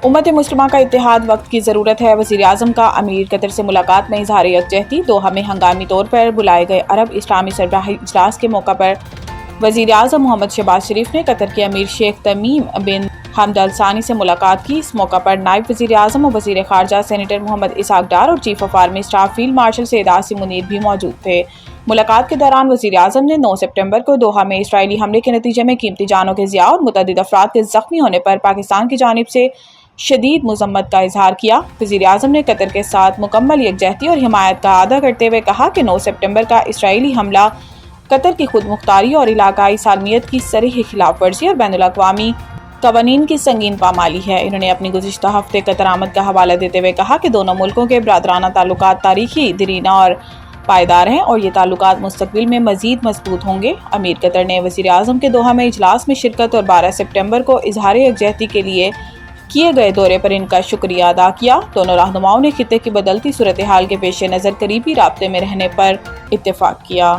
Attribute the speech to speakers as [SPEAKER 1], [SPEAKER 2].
[SPEAKER 1] امت مسلمہ کا اتحاد وقت کی ضرورت ہے۔ وزیر اعظم کا امیر قطر سے ملاقات میں اظہار یکجہتی۔ دوحہ میں ہنگامی طور پر بلائے گئے عرب اسلامی سربراہی اجلاس کے موقع پر وزیر اعظم محمد شہباز شریف نے قطر کے امیر شیخ تمیم بن حمد ال ثانی سے ملاقات کی۔ اس موقع پر نائب وزیر اعظم اور وزیر خارجہ سینیٹر محمد اسحاق ڈار اور chief of army staff field marshal Syed Asim Munir بھی موجود تھے۔ ملاقات کے دوران وزیر اعظم نے 9 ستمبر کو دوحہ میں اسرائیلی حملے کے نتیجے میں قیمتی جانوں کے ضیاع اور متعدد افراد کے زخمی ہونے پر پاکستان کی جانب سے شدید مذمت کا اظہار کیا۔ وزیر اعظم نے قطر کے ساتھ مکمل یکجہتی اور حمایت کا اعادہ کرتے ہوئے کہا کہ 9 ستمبر کا اسرائیلی حملہ قطر کی خود مختاری اور علاقائی سالمیت کی صریح خلاف ورزی اور بین الاقوامی قوانین کی سنگین پامالی ہے۔ انہوں نے اپنی گزشتہ ہفتے قطر آمد کا حوالہ دیتے ہوئے کہا کہ دونوں ملکوں کے برادرانہ تعلقات تاریخی، دیرینہ اور پائیدار ہیں اور یہ تعلقات مستقبل میں مزید مضبوط ہوں گے۔ امیر قطر نے وزیر اعظم کے دوحہ میں اجلاس میں شرکت اور 12 ستمبر کو اظہار یکجہتی کے لیے کیے گئے دورے پر ان کا شکریہ ادا کیا۔ دونوں رہنماؤں نے خطے کی بدلتی صورتحال کے پیش نظر قریبی رابطے میں رہنے پر اتفاق کیا۔